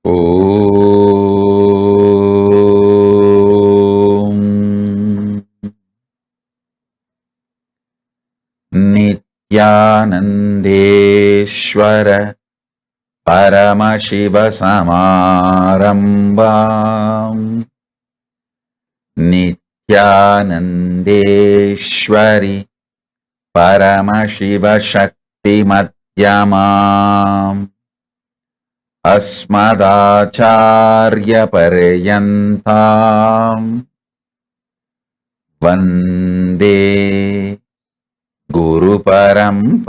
Om Nithyanandeshwara Paramashiva Samarambam Nithyanandeshwari Paramashiva Shakti Madhyamam Asmadacharya Paryantam Vande Guru Paramparam.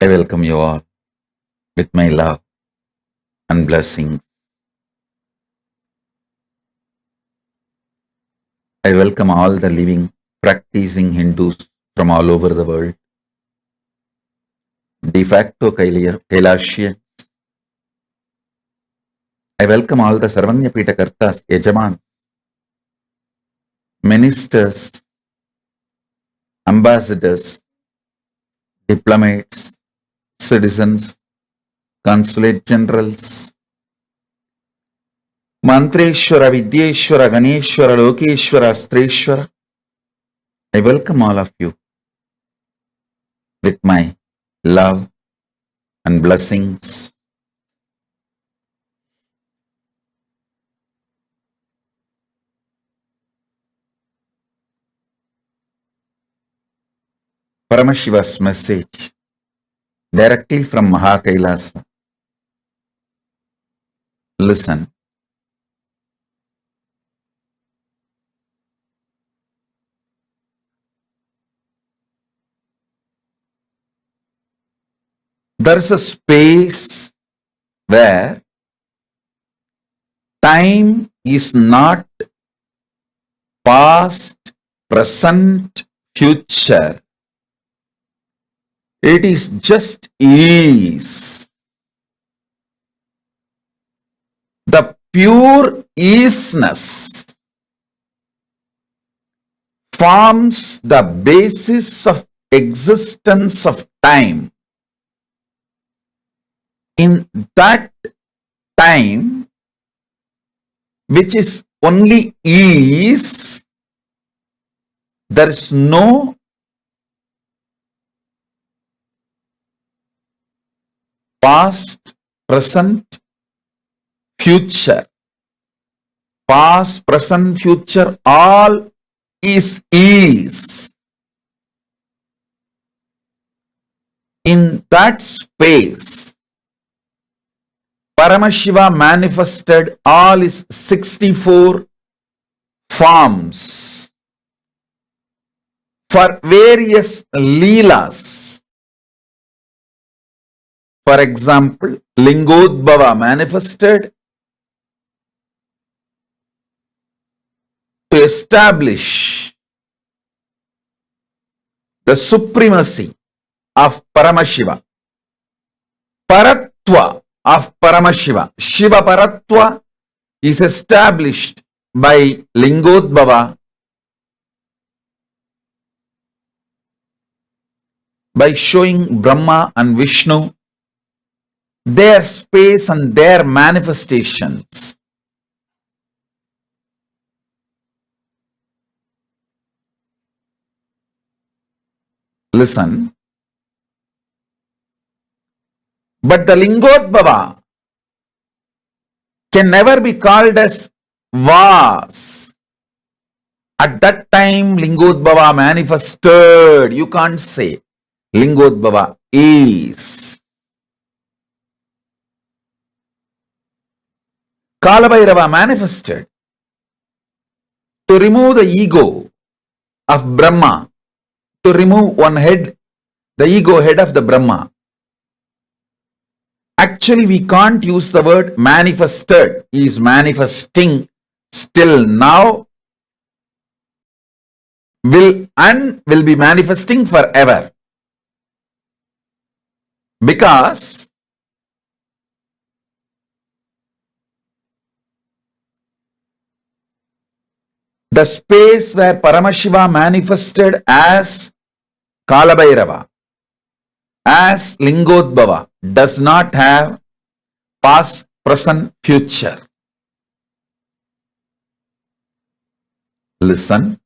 I welcome you all with my love and blessings. I welcome all the living, practicing Hindus from all over the world, de facto Kailasians. I welcome all the Sarvanya Pita Kartas, Yajaman, ministers, ambassadors, diplomats, citizens, consulate generals, Mantreshwara, Vidyeshwara, Ganeshwara, Lokeshwara, Astreshwara. I welcome all of you with my love and blessings. Paramashiva's message directly from KAILASA. Listen. There is a space where time is not past, present, future. It is just ease. The pure easiness forms the basis of existence of time. In that time, which is only ease, there is no past, present, future. Past, present, future, all is ease. In that space, Paramashiva manifested all his 64 forms for various leelas. For example, Lingodbhava manifested to establish the supremacy of Paramashiva. Paratva of Paramashiva. Shiva Paratva is established by Lingodbhava by showing Brahma and Vishnu their space and their manifestations. Listen. But the Lingodbhava can never be called as was. At that time, Lingodbhava manifested. You can't say Lingodbhava is. Kalabhairava manifested to remove the ego of Brahma, to remove one head, the ego head of the Brahma. Actually, we can't use the word manifested. He is manifesting still now, will be manifesting forever. Because the space where Paramashiva manifested as Kalabhairava, as Lingodbhava, does not have past, present, future. Listen.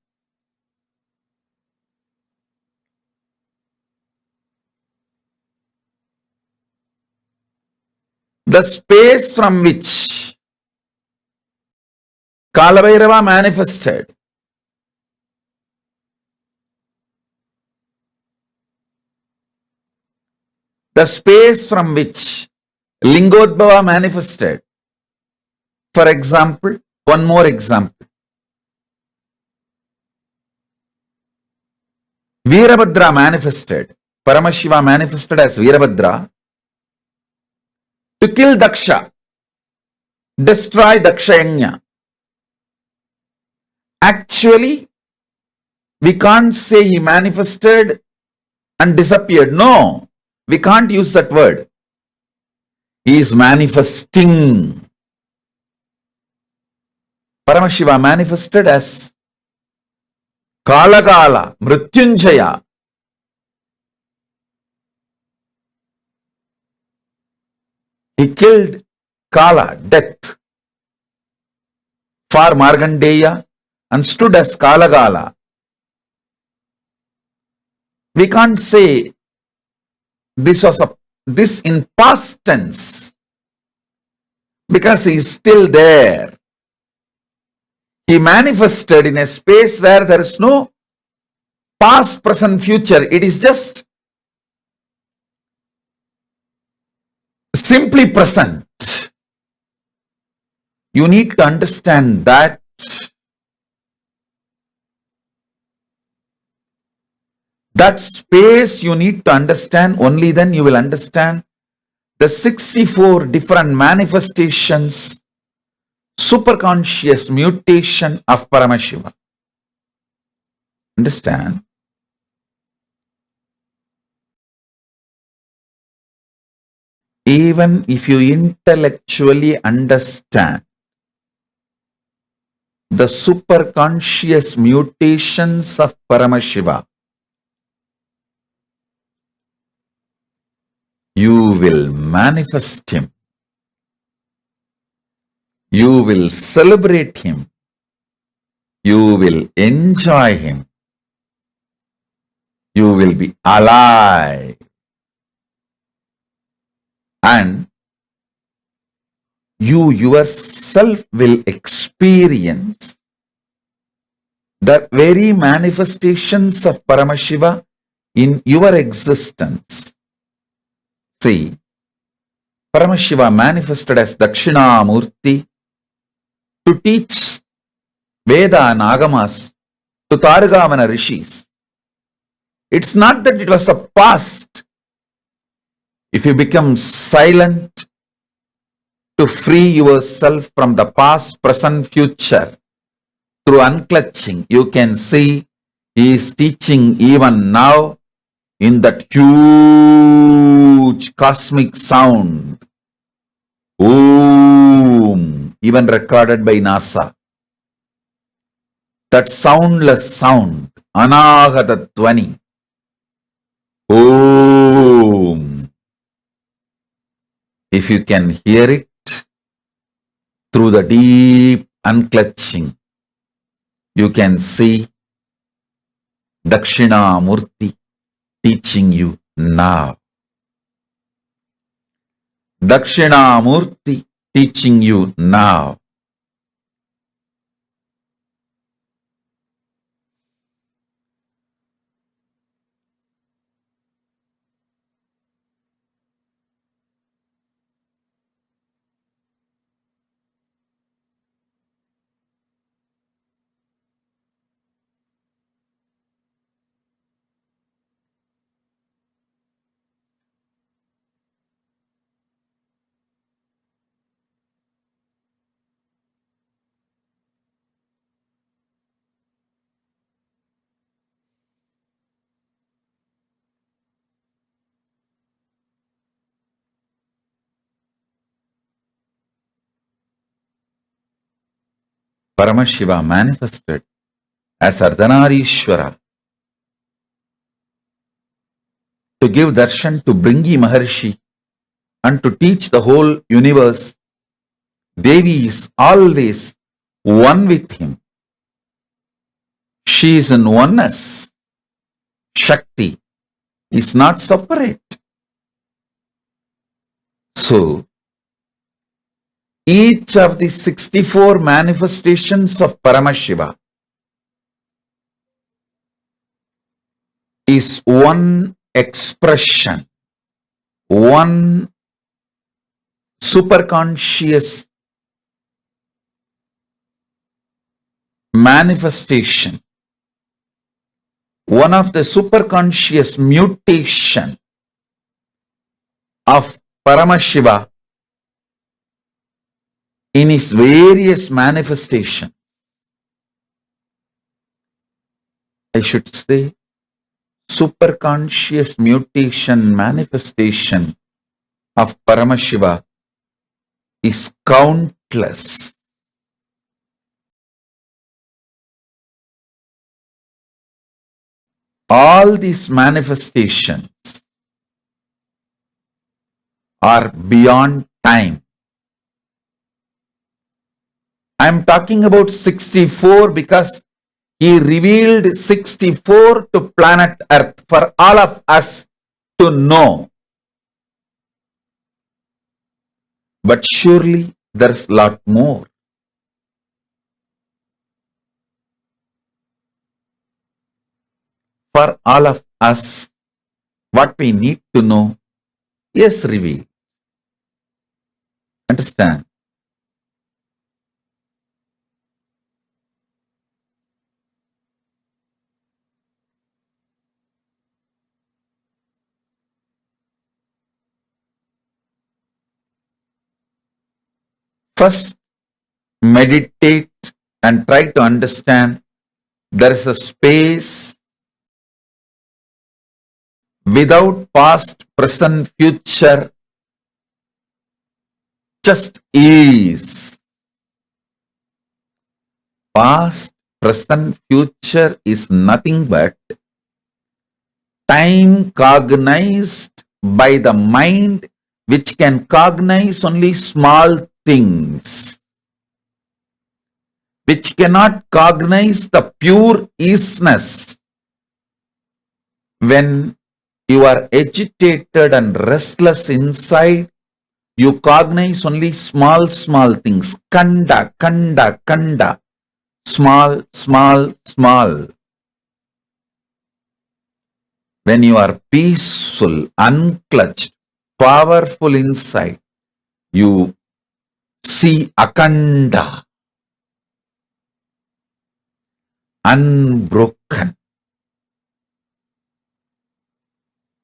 The space from which Kalabhairava manifested the space from which Lingodbhava manifested. For example, one more example. Veerabhadra manifested. Paramashiva manifested as Veerabhadra to kill Daksha, destroy Dakshayanya. Actually, we can't say he manifested and disappeared. No, we can't use that word. He is manifesting. Paramashiva manifested as Kalakala, Mrityunjaya. He killed Kala, death, for Markandeya and stood as Kalagala. We can't say this in past tense because he is still there. He manifested in a space where there is no past, present, future. It is just simply present. You need to understand that space you need to understand. Only then you will understand the 64 different manifestations, superconscious mutation of Paramashiva. Understand? Even if you intellectually understand the superconscious mutations of Paramashiva, you will manifest him. You will celebrate him. You will enjoy him. You will be alive. And you yourself will experience the very manifestations of Paramashiva in your existence. See, Paramashiva manifested as Dakshinamurti to teach Veda and Agamas to Targavana rishis. It's not that it was a past. If you become silent to free yourself from the past, present, future, through unclutching, you can see he is teaching even now in that huge cosmic sound. Om, even recorded by NASA. That soundless sound, Anahata Dhvani. Om. If you can hear it through the deep unclutching, you can see Dakshinamurti teaching you now. Dakshinamurti teaching you now. Paramashiva manifested as Ardhanarishwara to give darshan to Bringi Maharshi and to teach the whole universe. Devi is always one with him. She is in oneness. Shakti is not separate. So, each of the 64 manifestations of Paramashiva is one expression, one superconscious manifestation, one of the superconscious mutation of Paramashiva in his various manifestations. I should say superconscious mutation manifestation of Paramashiva is countless. All these manifestations are beyond time. I am talking about 64 because he revealed 64 to planet Earth for all of us to know. But surely there's a lot more. For all of us, what we need to know is revealed. Understand? First, meditate and try to understand there is a space without past, present, future, just is. Past, present, future is nothing but time cognized by the mind, which can cognize only small things, which cannot cognize the pure isness. When you are agitated and restless inside, you cognize only small things. Kanda, kanda, kanda. Small, small, small. When you are peaceful, unclutched, powerful inside, you see akanda, unbroken,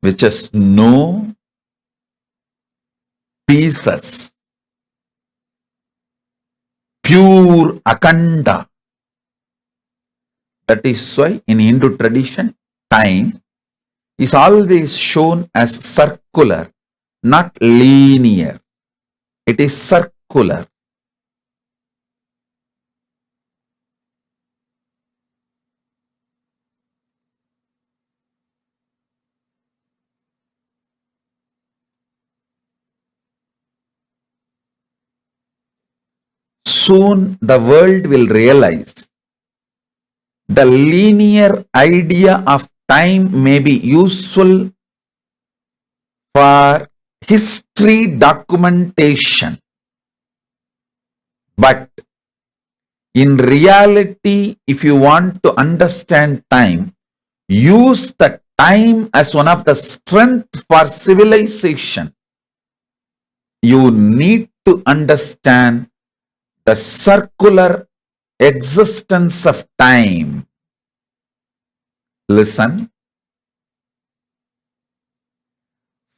which is no pieces, pure akanda. That is why in Hindu tradition, time is always shown as circular, not linear. It is circular. Soon the world will realize the linear idea of time may be useful for history documentation, but in reality, if you want to understand time, use the time as one of the strength for civilization. You need to understand the circular existence of time. Listen.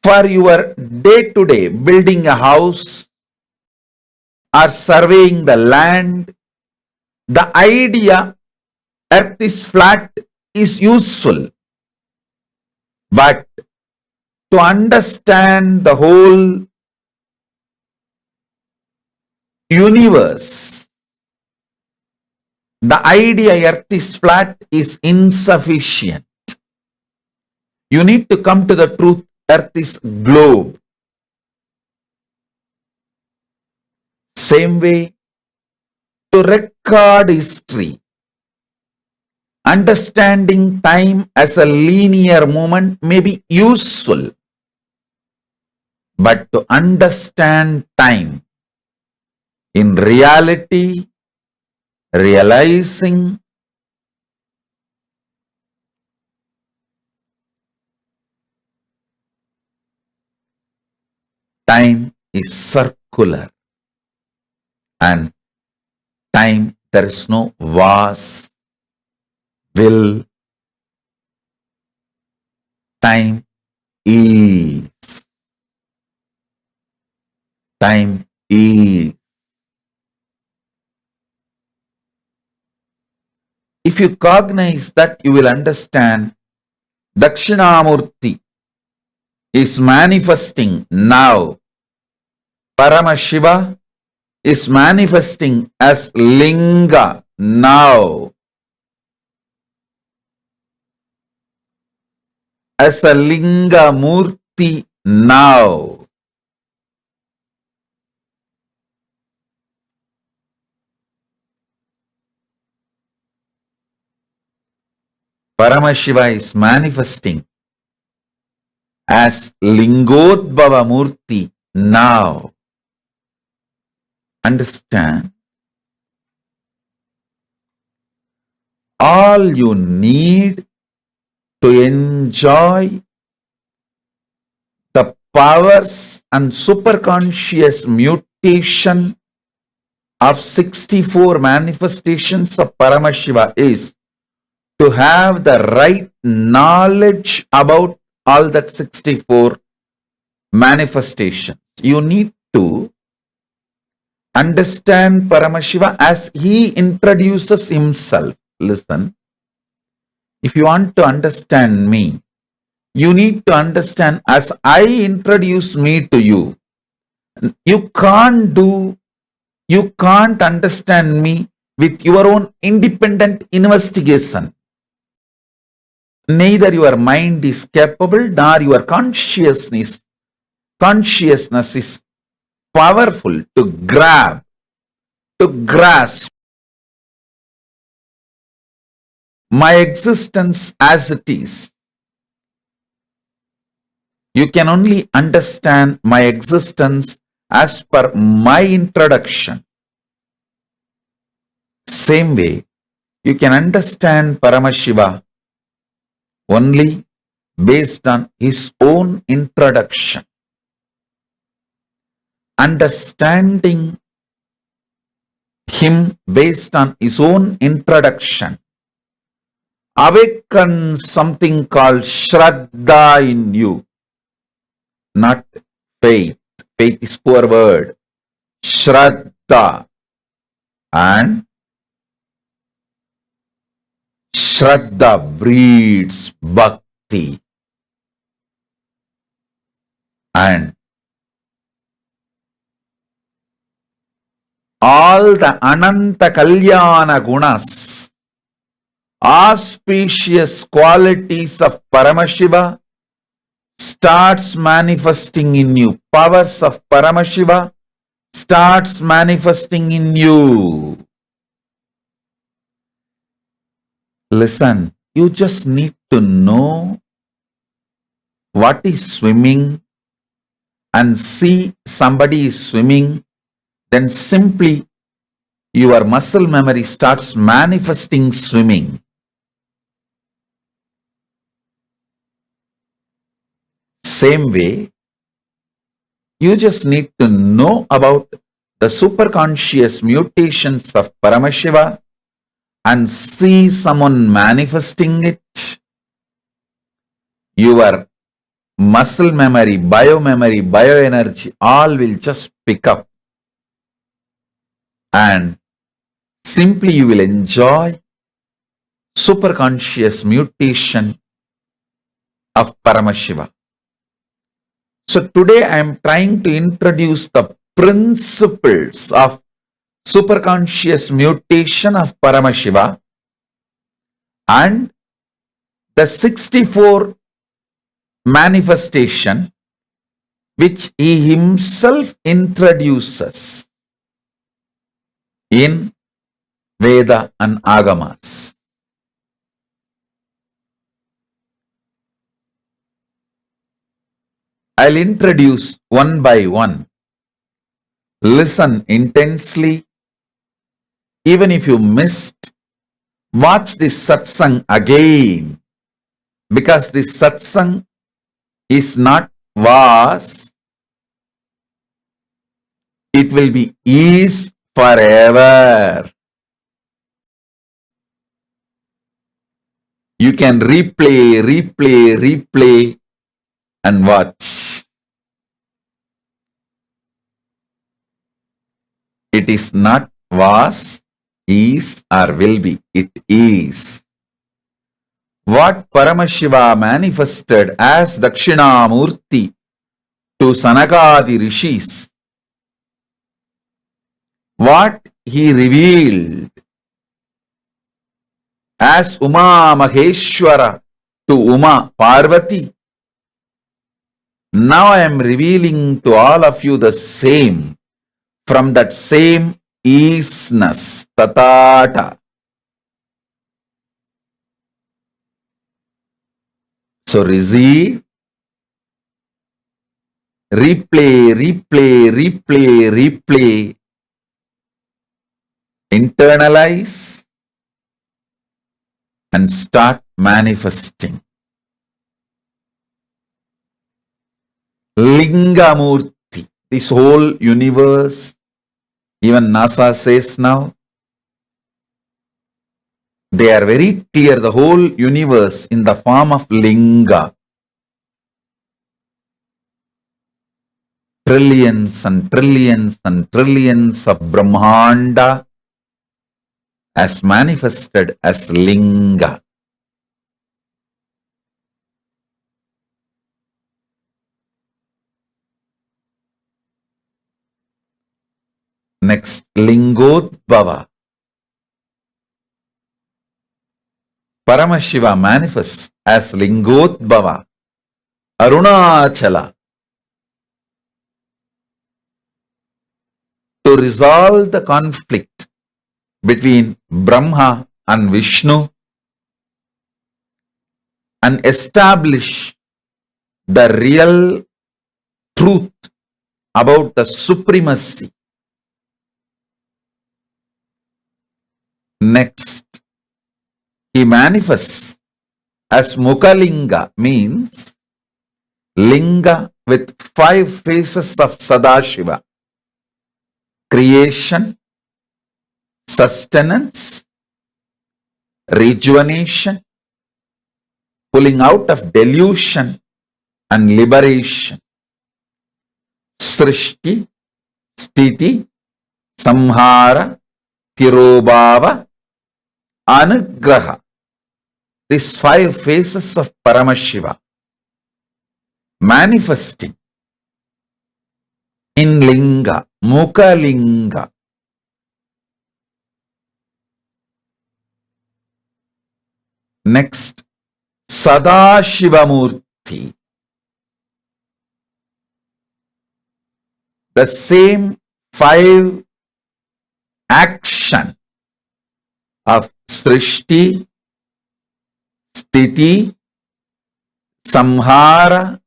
For your day-to-day building a house or surveying the land, the idea earth is flat is useful. But to understand the whole universe, the idea earth is flat is insufficient. You need to come to the truth earth is globe. Same way, to record history, understanding time as a linear movement may be useful. But to understand time in reality, realizing time is circular, and time there is no was, will, time is. Time is. If you cognize that, you will understand Dakshinamurti is manifesting now. Paramashiva is manifesting as Linga now. As a Linga Murti now. Paramashiva is manifesting as Lingodbhava Murti now. Understand? All you need to enjoy the powers and superconscious mutation of 64 manifestations of Paramashiva is to have the right knowledge about all that 64 manifestations. You need to understand Paramashiva as he introduces himself. Listen, if you want to understand me, you need to understand as I introduce me to you. You can't understand me with your own independent investigation. Neither your mind is capable nor your consciousness is powerful to grasp my existence as it is. You can only understand my existence as per my introduction. Same way, you can understand Paramashiva only based on his own introduction. Understanding him based on his own introduction awakens something called Shraddha in you, not faith. Faith is poor word. Shraddha. And Shraddha breeds bhakti. And all the Ananta Kalyana Gunas, auspicious qualities of Paramashiva starts manifesting in you. Powers of Paramashiva starts manifesting in you. Listen, You just need to know what is swimming and see somebody is swimming, then simply your muscle memory starts manifesting swimming. Same way, you just need to know about the superconscious mutations of Paramashiva and see someone manifesting it. Your muscle memory, bioenergy, all will just pick up. And simply you will enjoy superconscious mutation of Paramashiva. So today I am trying to introduce the principles of superconscious mutation of Paramashiva and the 64 manifestation which he himself introduces in Veda and Agamas. I'll introduce one by one. Listen intensely. Even if you missed, watch this satsang again, because this satsang is not was, it will be is forever. You can replay and watch. It is not was, is or will be. It is. What Paramashiva manifested as Dakshinamurti to Sanakadi Rishis, what he revealed as Uma Maheshwara to Uma Parvati, now I am revealing to all of you the same, from that same isness, tatata. So receive, replay, internalize, and start manifesting. Lingamurti, this whole universe, even NASA says now, they are very clear, the whole universe in the form of linga. Trillions and trillions and trillions of Brahmanda as manifested as linga. Next, Lingodbhava. Paramashiva manifests as Lingodbhava, Arunachala, to resolve the conflict between Brahma and Vishnu and establish the real truth about the supremacy. Next, he manifests as Mukhalinga, means linga with 5 faces of Sadashiva: creation, sustenance, rejuvenation, pulling out of delusion, and liberation. Srishti, Sthiti, Samhara, Tirobhava, Anugraha. These 5 faces of Paramashiva manifesting in linga, Mukhalinga. Next, Sadashivamurti. The same 5 action of Srishti, Stiti, Samhara,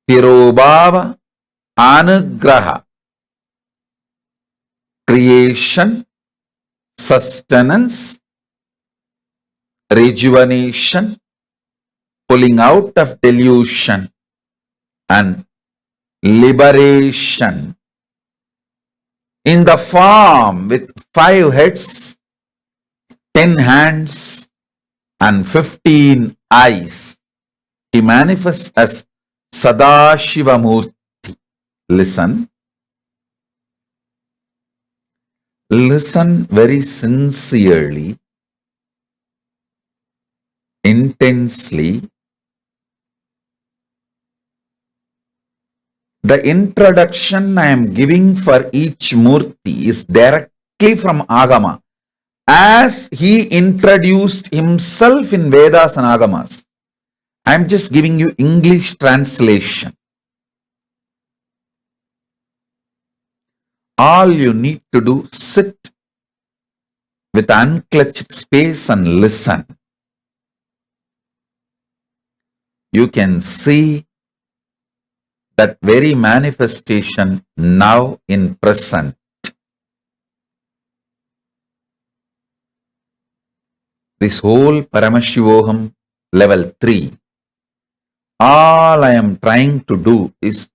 Tirobhava, Anugraha. Creation, sustenance, rejuvenation, pulling out of delusion, and liberation. In the form with 5 heads, 10 hands, and 15 eyes, he manifests as Sadashivamurti. Listen. Listen very sincerely, intensely. The introduction I am giving for each Murti is directly from Agama, as he introduced himself in Vedas and Agamas. I am just giving you English translation. All you need to do, sit with unclutched space and listen. You can see that very manifestation now in present. This whole Paramashivoham level 3, all I am trying to do is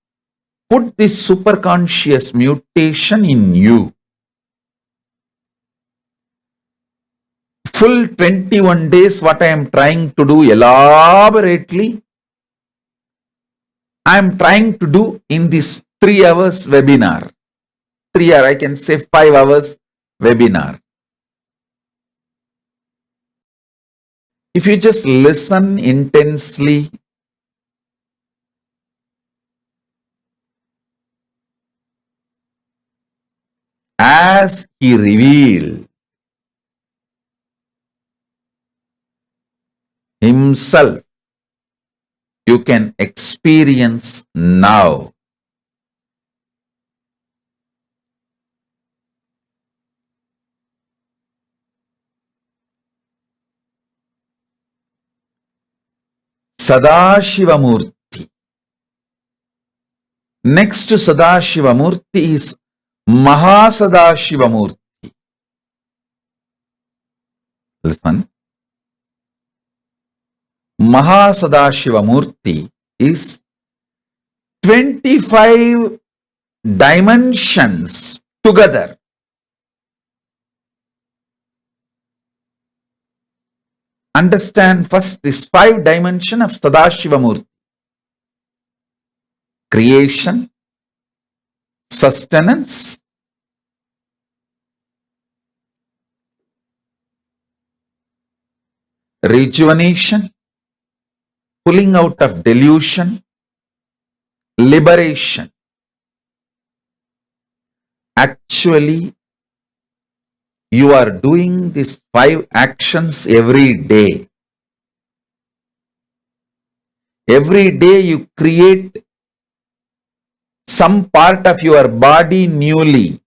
put this superconscious mutation in you. Full 21 days, what I am trying to do elaborately, I am trying to do in this 3 hours webinar. 3 hours, I can say 5 hours webinar. If you just listen intensely, as he revealed himself, you can experience now. Sadashivamurti. Next to Sadashivamurti is Mahasadashivamurti. Listen. Mahasadashivamurti is 25 dimensions together. Understand first this 5 dimension of Sadashivamurti. Creation, sustenance, rejuvenation, pulling out of delusion, liberation. Actually, you are doing these 5 actions every day. Every day you create some part of your body newly,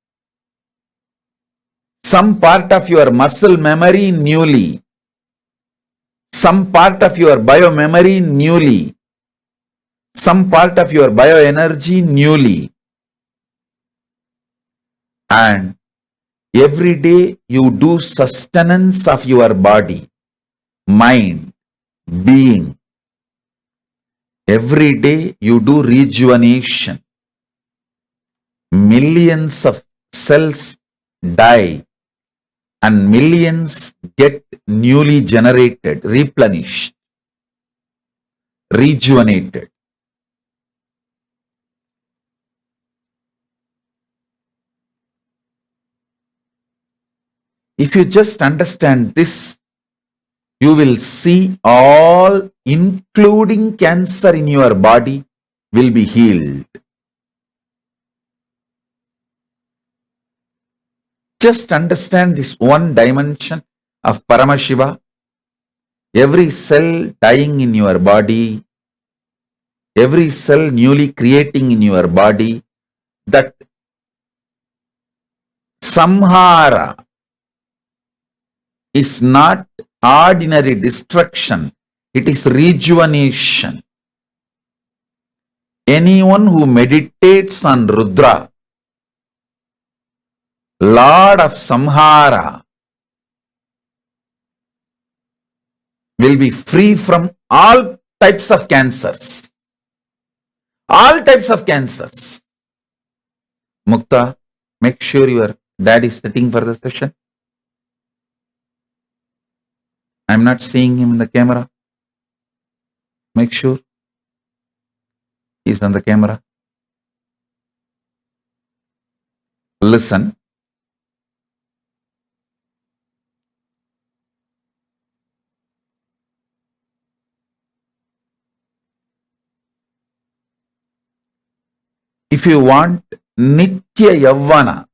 some part of your muscle memory newly, some part of your biomemory newly, some part of your bioenergy newly. And every day you do sustenance of your body, mind, being. Every day you do rejuvenation. Millions of cells die and millions get newly generated, replenished, rejuvenated. If you just understand this, you will see all, including cancer in your body, will be healed. Just understand this one dimension of Paramashiva. Every cell dying in your body, every cell newly creating in your body, that samhara is not ordinary destruction. It is rejuvenation. Anyone who meditates on Rudra, Lord of Samhara, will be free from all types of cancers. All types of cancers. Mukta, make sure your dad is sitting for the session. I'm not seeing him in the camera. Make sure he's on the camera. Listen. If you want Nitya Yavana,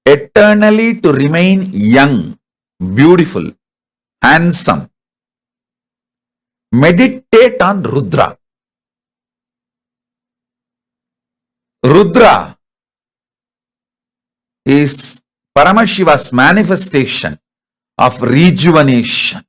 eternally to remain young, beautiful, handsome, meditate on Rudra. Rudra is Paramashiva's manifestation of rejuvenation.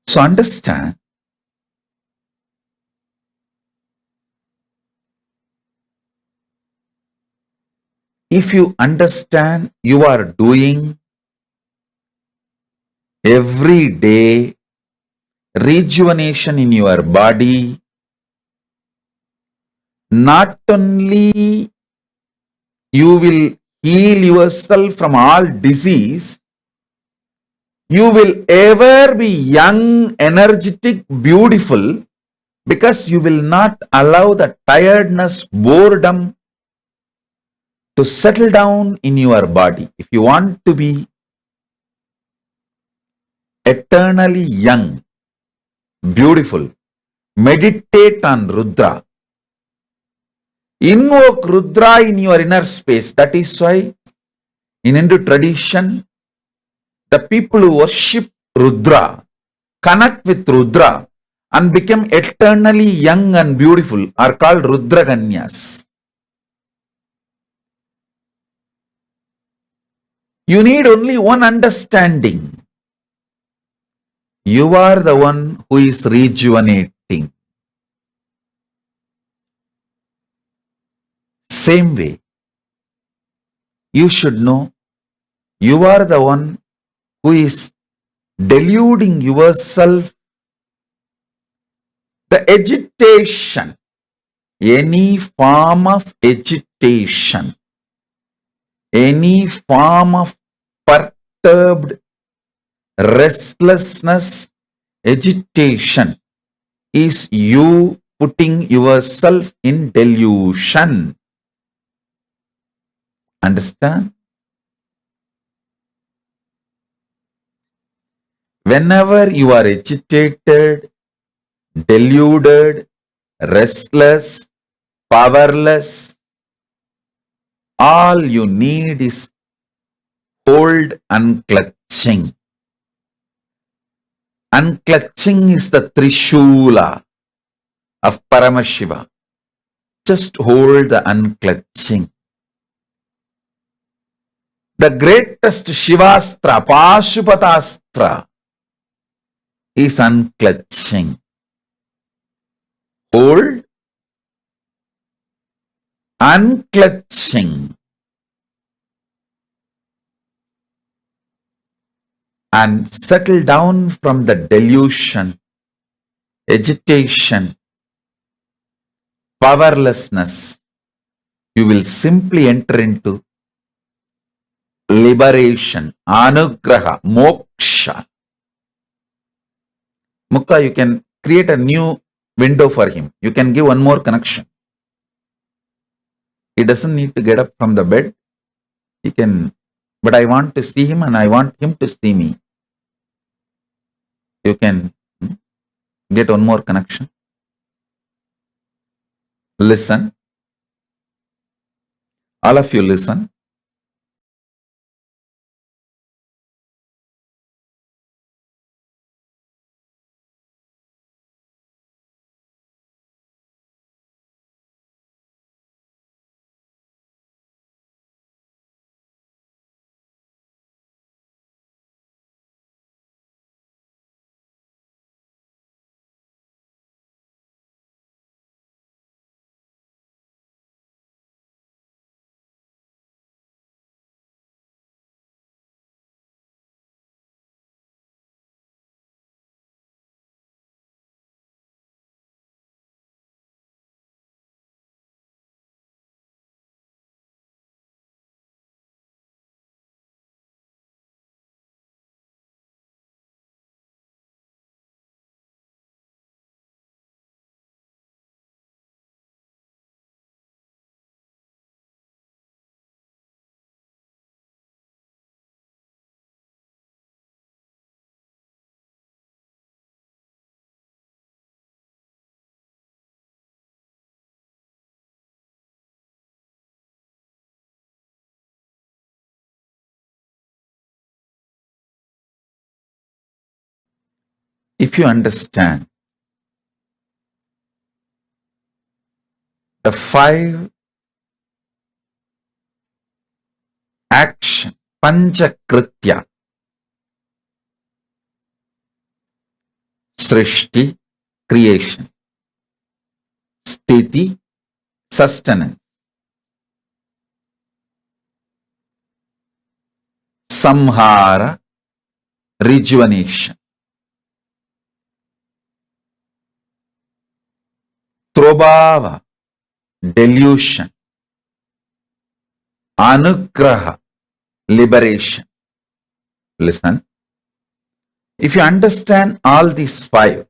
So understand, if you understand you are doing every day rejuvenation in your body, not only you will heal yourself from all disease, you will ever be young, energetic, beautiful, because you will not allow the tiredness, boredom to settle down in your body. If you want to be eternally young, beautiful, meditate on Rudra. Invoke Rudra in your inner space. That is why in Hindu tradition, the people who worship Rudra, connect with Rudra and become eternally young and beautiful are called Rudraganyas. You need only one understanding. You are the one who is rejuvenating. Same way, you should know you are the one who is deluding yourself. The agitation, any form of agitation, any form of perturbed restlessness, agitation is you putting yourself in delusion. Understand? Whenever you are agitated, deluded, restless, powerless, all you need is hold unclutching. Unclutching is the Trishula of Paramashiva. Just hold the unclutching. The greatest Shivastra, Pashupatastra, is unclutching. Hold, unclutching, and settle down from the delusion, agitation, powerlessness. You will simply enter into liberation, anugraha, moksha. Mukta, you can create a new window for him. You can give one more connection. He doesn't need to get up from the bed. He can, but I want to see him and I want him to see me. You can get one more connection. Listen. All of you listen. if you understand the 5 action, Panchakritya, Srishti, creation, Sthiti, sustenance, Samhara, rejuvenation, Trobhava, delusion, Anugraha, liberation. Listen, if you understand all these 5,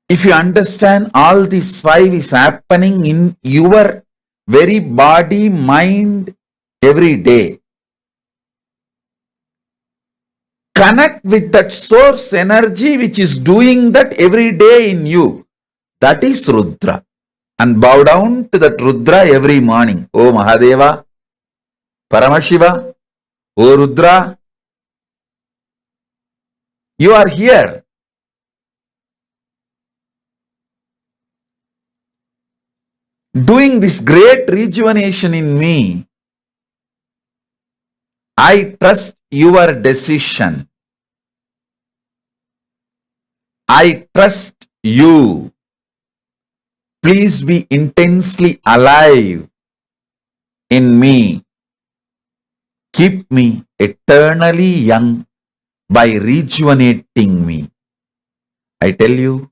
if you understand all these 5 is happening in your very body, mind, every day, connect with that source energy which is doing that every day in you. That is Rudra. And bow down to that Rudra every morning. Oh Mahadeva, Paramashiva, oh Rudra, you are here. Doing this great rejuvenation in me. I trust your decision. I trust you. Please be intensely alive in me. Keep me eternally young by rejuvenating me. I tell you,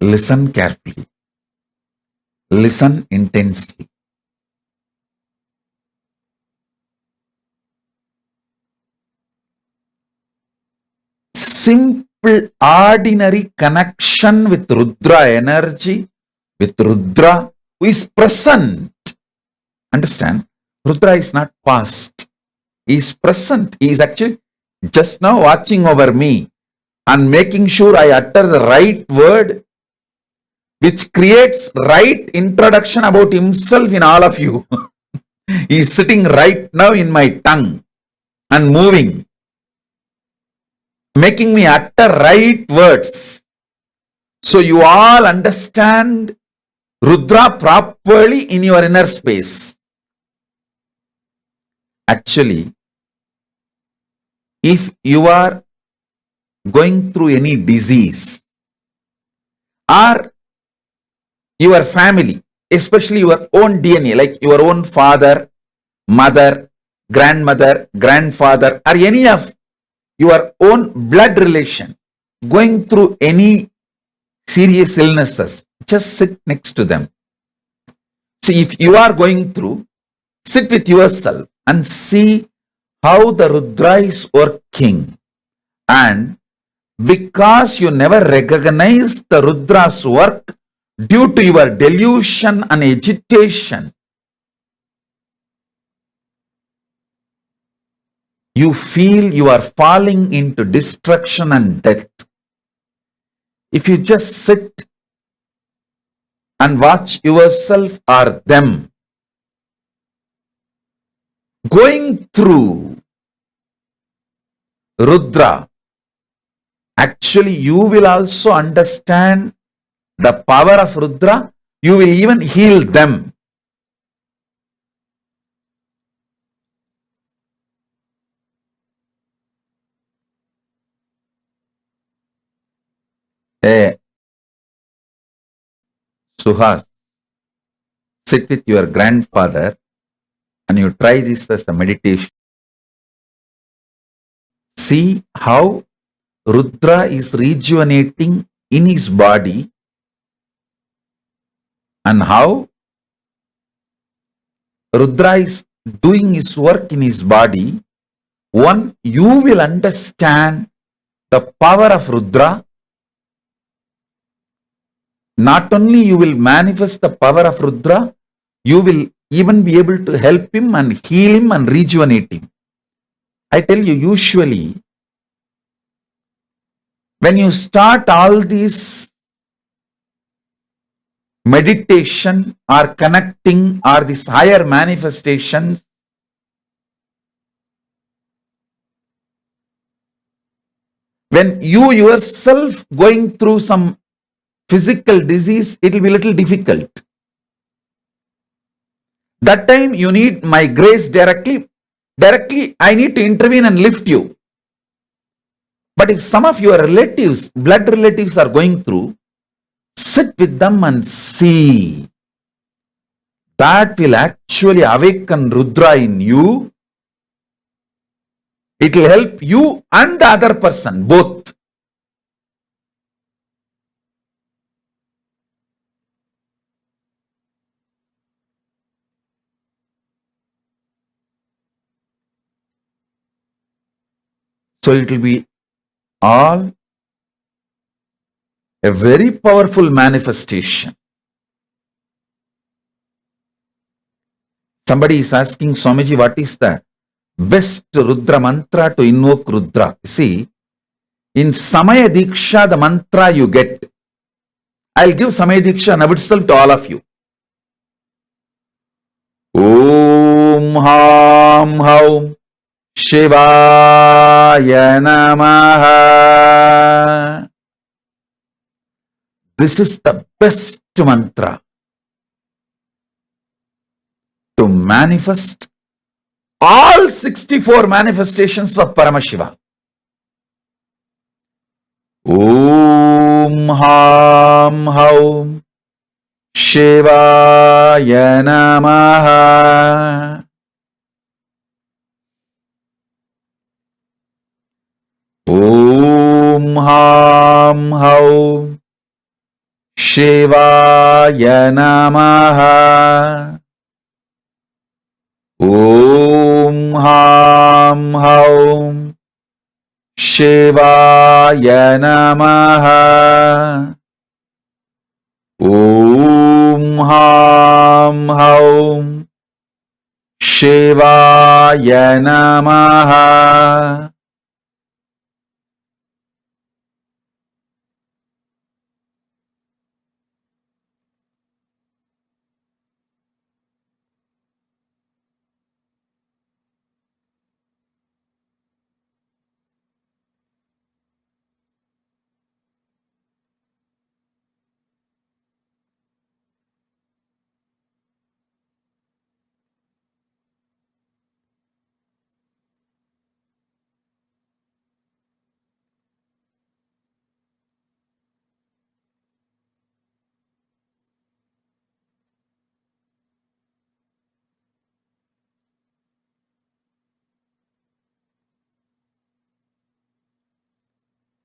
listen carefully. Listen intensely. Simple, ordinary connection with Rudra energy, with Rudra who is present. Understand? Rudra is not past. He is present. He is actually just now watching over me and making sure I utter the right word which creates right introduction about himself in all of you. He is sitting right now in my tongue and moving, making me utter right words. So you all understand Rudra properly in your inner space. Actually, if you are going through any disease or your family, especially your own DNA, like your own father, mother, grandmother, grandfather, or any of your own blood relation going through any serious illnesses, just sit next to them. See, if you are going through, sit with yourself and see how the Rudra is working. And because you never recognize the Rudra's work due to your delusion and agitation, you feel you are falling into destruction and death. If you just sit and watch yourself or them going through Rudra, actually you will also understand the power of Rudra. You will even heal them. Suhas, sit with your grandfather and you try this as a meditation. See how Rudra is rejuvenating in his body and how Rudra is doing his work in his body. One, you will understand the power of Rudra. Not only you will manifest the power of Rudra, you will even be able to help him and heal him and rejuvenate him. I tell you, usually, when you start all these meditation or connecting or these higher manifestations, when you yourself going through some physical disease, it will be a little difficult. That time you need my grace directly. Directly, I need to intervene and lift you. But if some of your relatives, blood relatives are going through, sit with them and see. That will actually awaken Rudra in you. It will help you and the other person, both. So it will be all a very powerful manifestation. Somebody is asking Swamiji, what is the best Rudra mantra to invoke Rudra? See, in Samaya Diksha, the mantra you get, I'll give Samaya Diksha now itself to all of you. Om Ham Haum Shivaya Namaha. This is the best mantra to manifest all 64 manifestations of Paramashiva. Om Ham Haum Shivaya Namaha. Om Ham Haum Shivaya Namaha. Om Ham Haum Shivaya Namaha. Om Ham Haum Shivaya Namaha.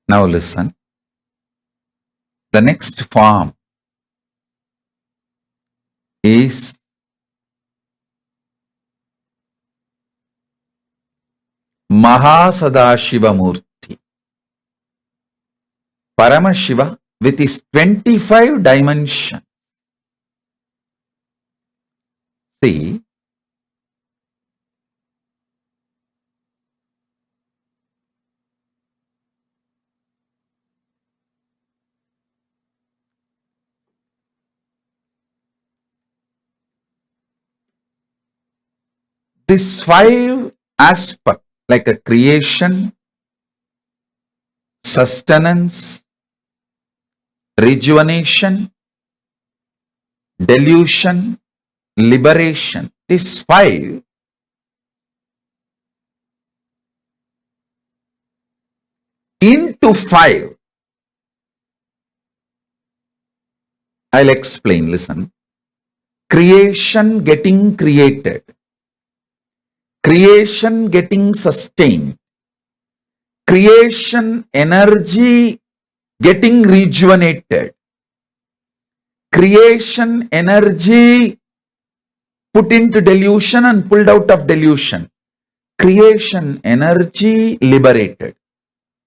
Now listen. The next form is Mahasadashivamurti. Paramashiva with his 25 dimensions. See, this 5 aspects like a creation, sustenance, rejuvenation, delusion, liberation. These 5 into 5. I'll explain, listen. Creation getting created. Creation getting sustained. Creation energy getting rejuvenated. Creation energy put into delusion and pulled out of delusion. Creation energy liberated.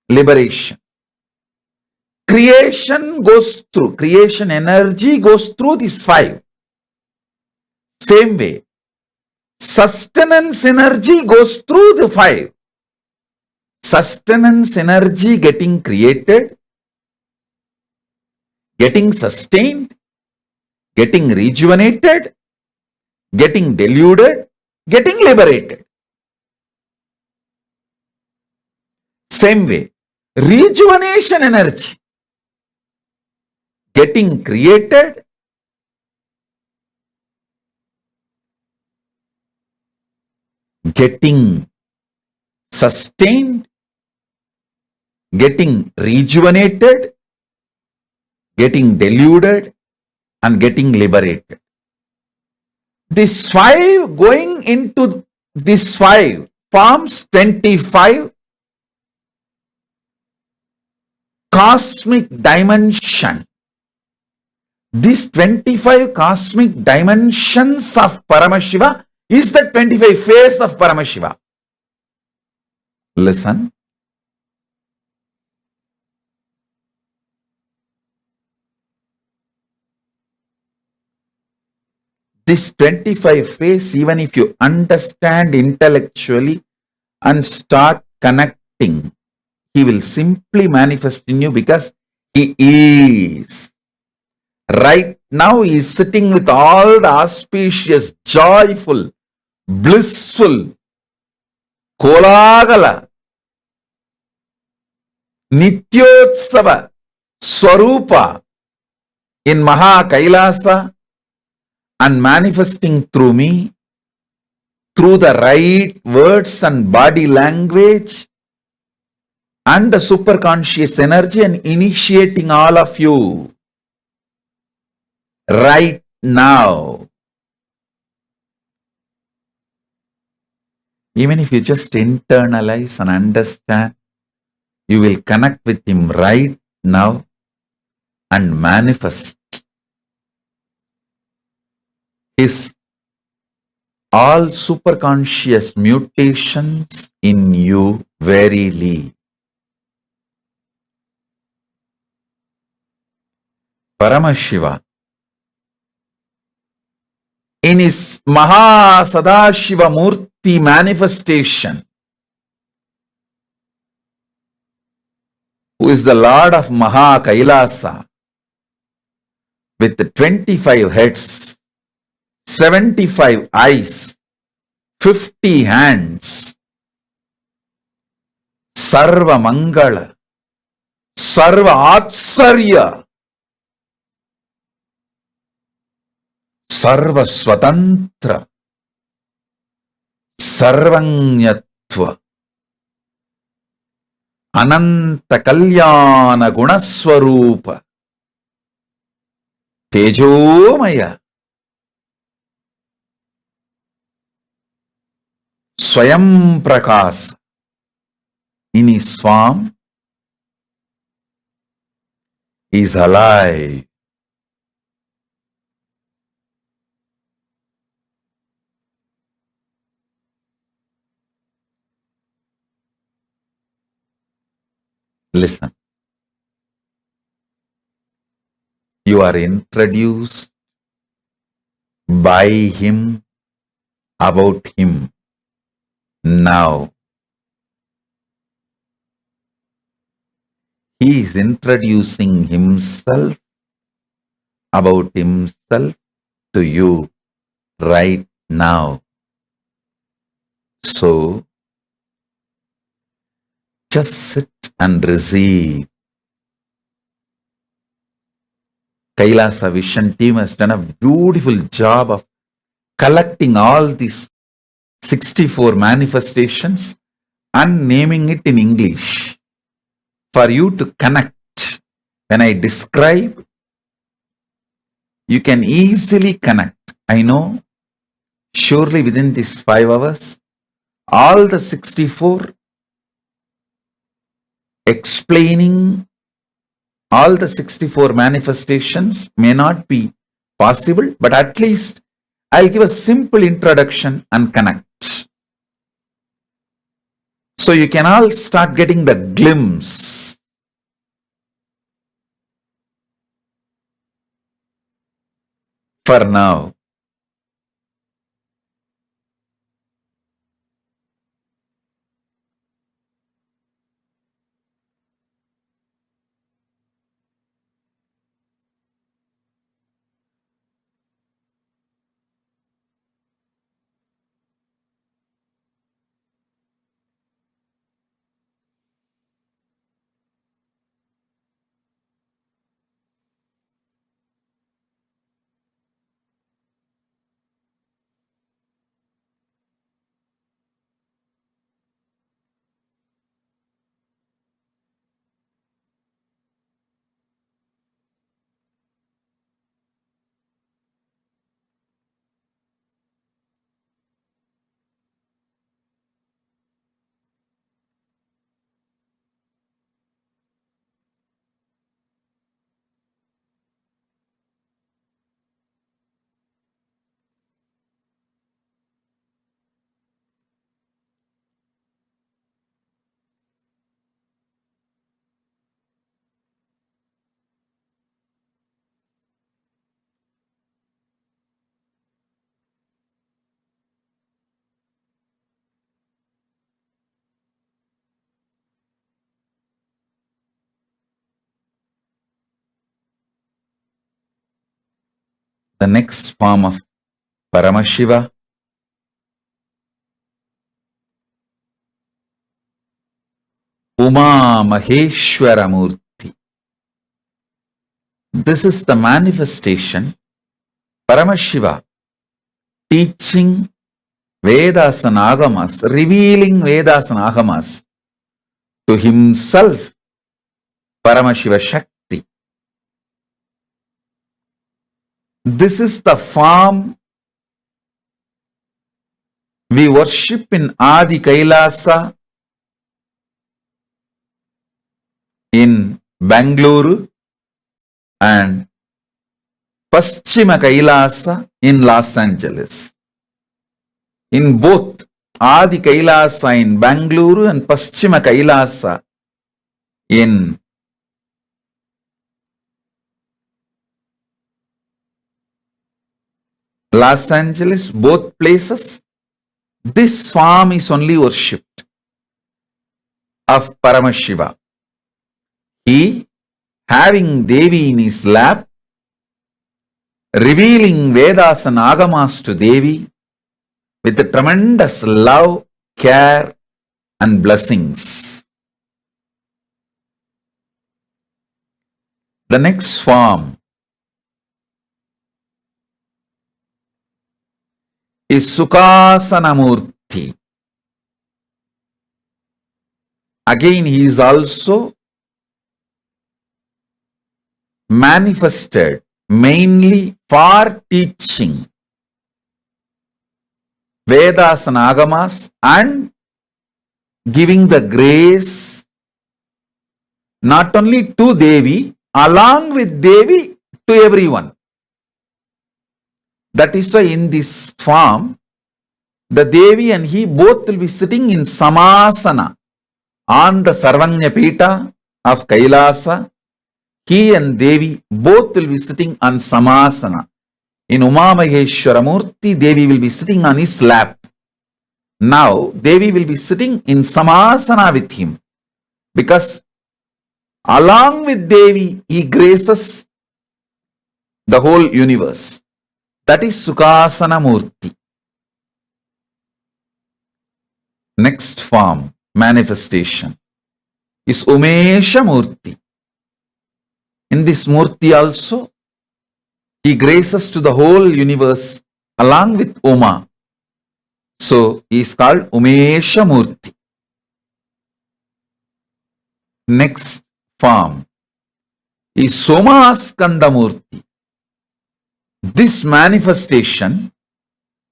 Liberation. Creation goes through, creation energy goes through these 5. Same way, sustenance energy goes through the 5. sustenance energy getting created, getting sustained, getting rejuvenated, getting deluded, getting liberated. Same way, rejuvenation energy getting created, getting sustained, getting rejuvenated, getting deluded, and getting liberated. This 5 going into this 5 forms 25 cosmic dimension. These 25 cosmic dimensions of Paramashiva is the 25 phase of Paramashiva. Listen. This 25 phase, even if you understand intellectually and start connecting, he will simply manifest in you because he is. Right now he is sitting with all the auspicious, joyful, blissful, kolagala, nityotsava, swarupa in Maha KAILASA and manifesting through me, through the right words and body language and the superconscious energy, and initiating all of you right now. Even if you just internalize and understand, you will connect with him right now and manifest his all superconscious mutations in you verily. Paramashiva, in his Maha Sadashiva Murti manifestation, who is the Lord of Maha KAILASA, with 25 heads, 75 eyes, 50 hands, Sarva Mangala, Sarva Atsarya, Sarva Swatantra, Sarvanyatva, Ananta Kalyana Gunaswarupa, Tejomaya, Swayam Prakas, in his form is alive. Listen. You are introduced by him about him now. He is introducing himself about himself to you right now. So, just sit and receive. KAILASA Vision team has done a beautiful job of collecting all these 64 manifestations and naming it in English for you to connect. When I describe, you can easily connect. I know, surely within these 5 hours, all the 64 explaining all the 64 manifestations may not be possible, but at least I'll give a simple introduction and connect. So you can all start getting the glimpse. For now, the next form of Paramashiva. Maheshwaramurti. This is the manifestation, Paramashiva, teaching Vedas and Agamas, revealing Vedas and Agamas to himself, Paramashiva Shakti. This is the form we worship in Adi KAILASA in Bangalore and Paschima KAILASA in Los Angeles. In both Adi KAILASA in Bangalore and Paschima KAILASA in Los Angeles, both places, this form is only worshipped of Paramashiva. He, having Devi in his lap, revealing Vedas and Agamas to Devi with a tremendous love, care and blessings. The next form is Sukasanamurti. Again, he is also manifested mainly for teaching Vedas and Agamas and giving the grace not only to Devi, along with Devi to everyone. That is why in this form, the Devi and he both will be sitting in Samasana on the Sarvanya Pita of KAILASA. He and Devi both will be sitting on Samasana. In Maheshwaramurti, Devi will be sitting on his lap. Now, Devi will be sitting in Samasana with him because along with Devi, he graces the whole universe. That is Sukasanamurti. Next form, manifestation, is Umeshamurti. In this Murti also, he graces to the whole universe along with Uma. So, he is called Umeshamurti. Next form is Somas Kandamurti. This manifestation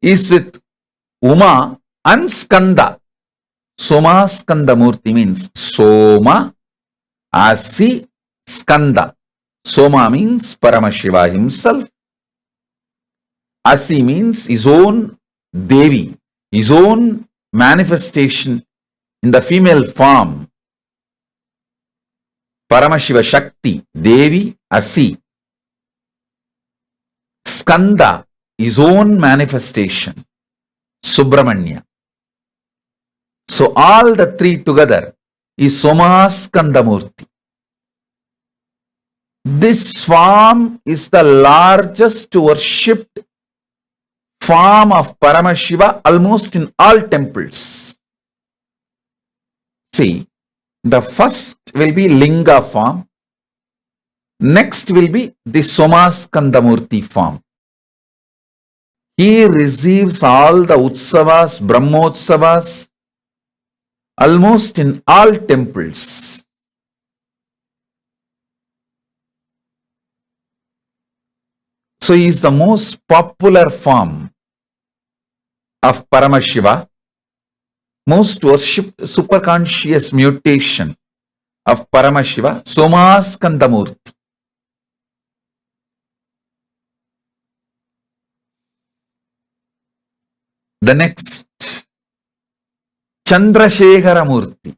is with Uma and Skanda. Somas Kandamurti means Soma, Asi, Skanda. Soma means Paramashiva himself. Asi means his own Devi, his own manifestation in the female form. Paramashiva Shakti, Devi, Asi. Skanda, his own manifestation, Subramanya. So all the three together is Somas Kandamurti. This form is the largest worshipped form of Paramashiva almost in all temples. See, the first will be Linga form. Next will be the Somas Kandamurti form. He receives all the Utsavas, Brahmotsavas, almost in all temples. So he is the most popular form of Paramashiva, most worshipped superconscious mutation of Paramashiva, Somas Kandamurti. The next, Chandrasekharamurti.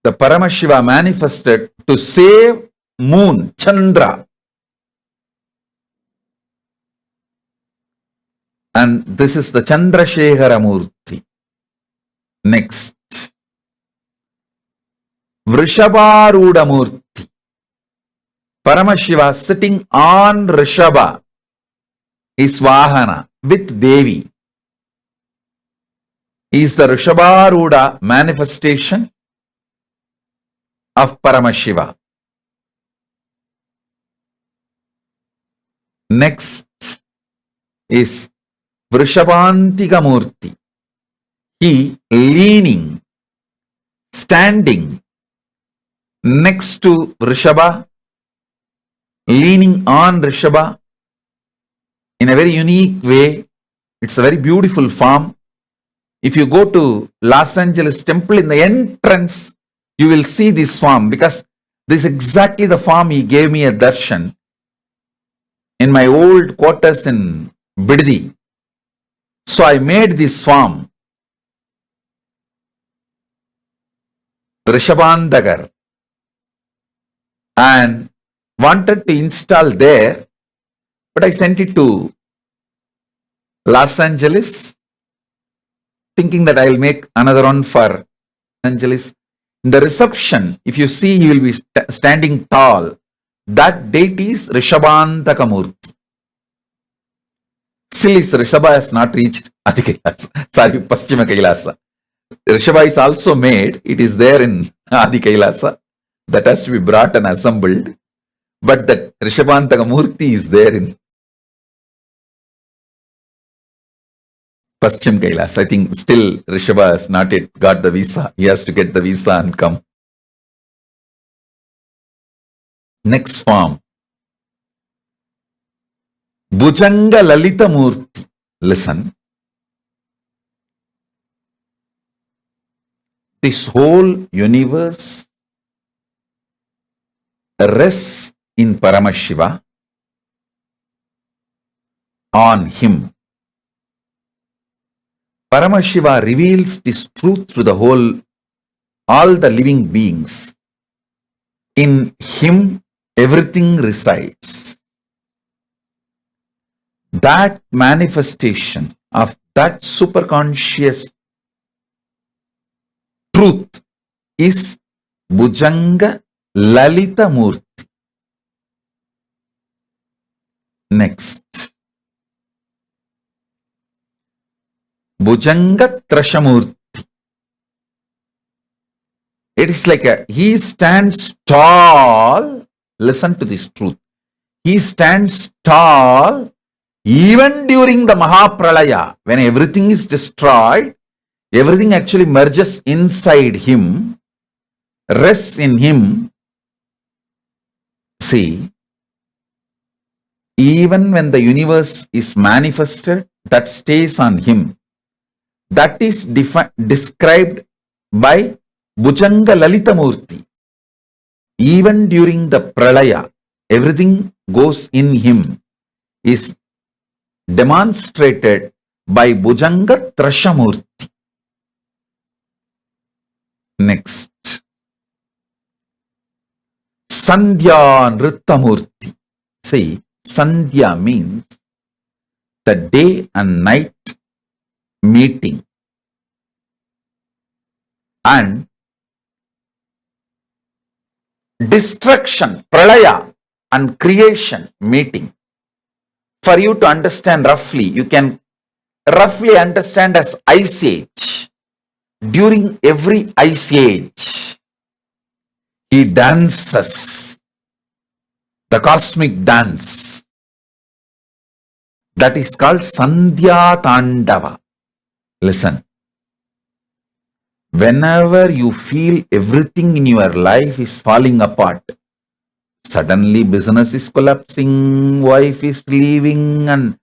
The Paramashiva manifested to save moon, Chandra. And this is the Chandrasekharamurti. Next, Vrishabharudamurti. Paramashiva sitting on Rishabha. is Vahana with Devi. He is the Rishabharuda manifestation of Paramashiva. Next is Vrishabhantikamurti. He leaning, standing next to Rishabha, leaning on Rishabha in a very unique way. It's a very beautiful form. If you go to Los Angeles temple, in the entrance, you will see this form, because this is exactly the form he gave me a darshan in my old quarters in Biddi. So I made this form, Rishabhandagar, and wanted to install there, but I sent it to Los Angeles, thinking that I'll make another one for Los Angeles. In the reception, if you see, he will be standing tall. That deity is Rishabhantakamurti. Still, his Rishabha has not reached Adi Kailasa. Sorry, Paschima Kailasa. Rishabha is also made. It is there in Adi Kailasa. That has to be brought and assembled. But that Rishabhantakamurti is there in Paschim Kailasa. I think still Rishabha has not yet got the visa. He has to get the visa and come. Next form. Bhujanga Lalita Murti. Listen. This whole universe rests in Paramashiva, on him. Paramashiva reveals this truth to the whole, all the living beings. In him, everything resides. That manifestation of that superconscious truth is Bhujanga Lalita Murti. Next. Bhujanga Trashamurti. It is like he stands tall. Listen to this truth. He stands tall even during the Mahapralaya, when everything is destroyed, everything actually merges inside him, rests in him. See, even when the universe is manifested, that stays on him. That is described by Bhujanga Lalita Murti. Even during the Pralaya, everything goes in him, is demonstrated by Bhujanga Trashamurti. Next. Sandhya Nrittamurti. See, Sandhya means the day and night meeting, and destruction, pralaya, and creation meeting. For you to understand roughly, you can roughly understand as Ice Age. During every Ice Age, he dances the cosmic dance. That is called Sandhya Tandava. Listen. Whenever you feel everything in your life is falling apart, suddenly business is collapsing, wife is leaving, and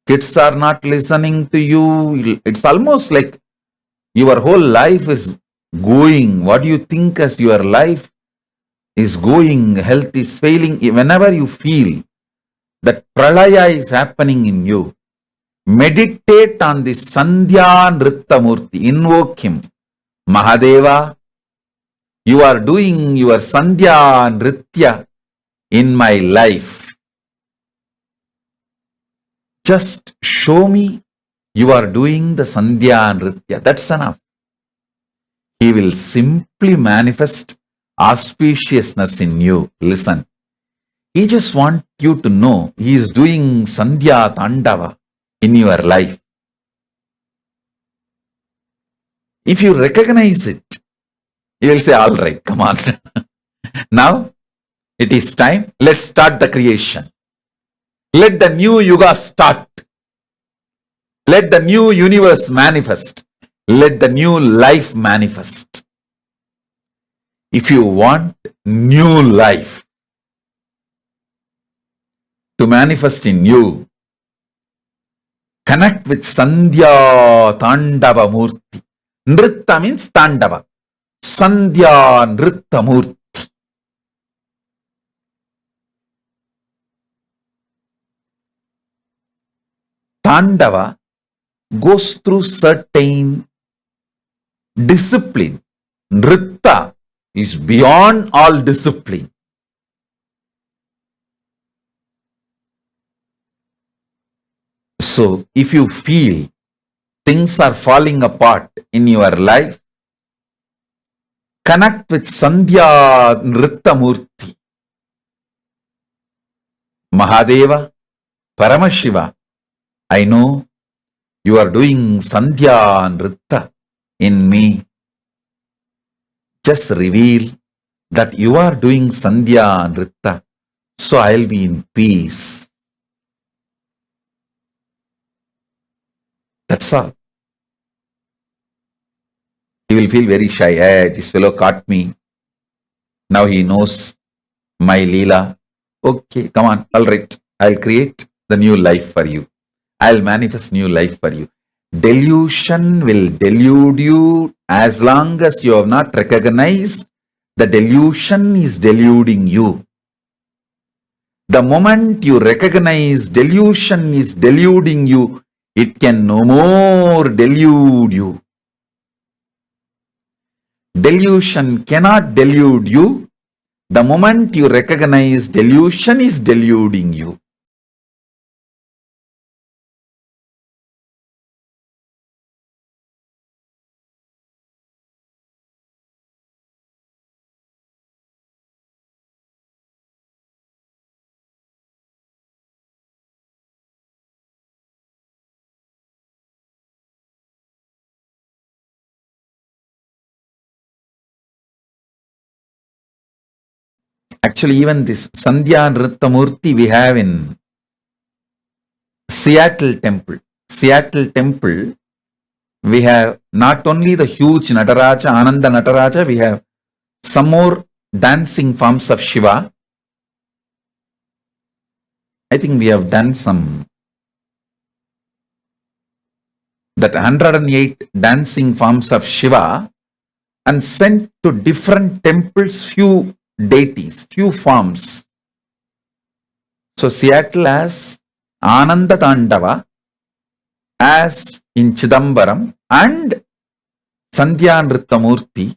kids are not listening to you. It's almost like your whole life is going. What do you think as your life is going? Health is failing. Whenever you feel that pralaya is happening in you, meditate on this Sandhya Nrittamurti. Invoke him. Mahadeva, you are doing your Sandhya Nritya in my life. Just show me you are doing the Sandhya Nritya. That's enough. He will simply manifest auspiciousness in you. Listen. He just wants you to know he is doing Sandhya Tandava in your life. If you recognize it, you will say, all right, come on. Now it is time. Let's start the creation. Let the new yuga start. Let the new universe manifest. Let the new life manifest. If you want new life to manifest in you, connect with Sandhya Tandava Murti. Nritta means Tandava. Sandhya Nritta Murti. Tandava goes through certain discipline. Nritta is beyond all discipline. So, if you feel things are falling apart in your life, connect with Sandhya Nritta Murti. Mahadeva, Paramashiva, I know you are doing Sandhya Nritta in me. Just reveal that you are doing Sandhya Nritta, so I'll be in peace. That's all. He will feel very shy. Hey, this fellow caught me. Now he knows my Leela. Okay, come on. All right. I'll create the new life for you. I'll manifest new life for you. Delusion will delude you as long as you have not recognized the delusion is deluding you. The moment you recognize delusion is deluding you, it can no more delude you. Delusion cannot delude you. The moment you recognize delusion is deluding you. Actually, even this Sandhya Nritta Murti we have in Seattle Temple. Seattle Temple, we have not only the huge Nataraja, Ananda Nataraja, we have some more dancing forms of Shiva. I think we have done that 108 dancing forms of Shiva and sent to different temples few deities, few forms. So Seattle has Ananda Tandava as in Chidambaram and Sandhya Nritta Murti,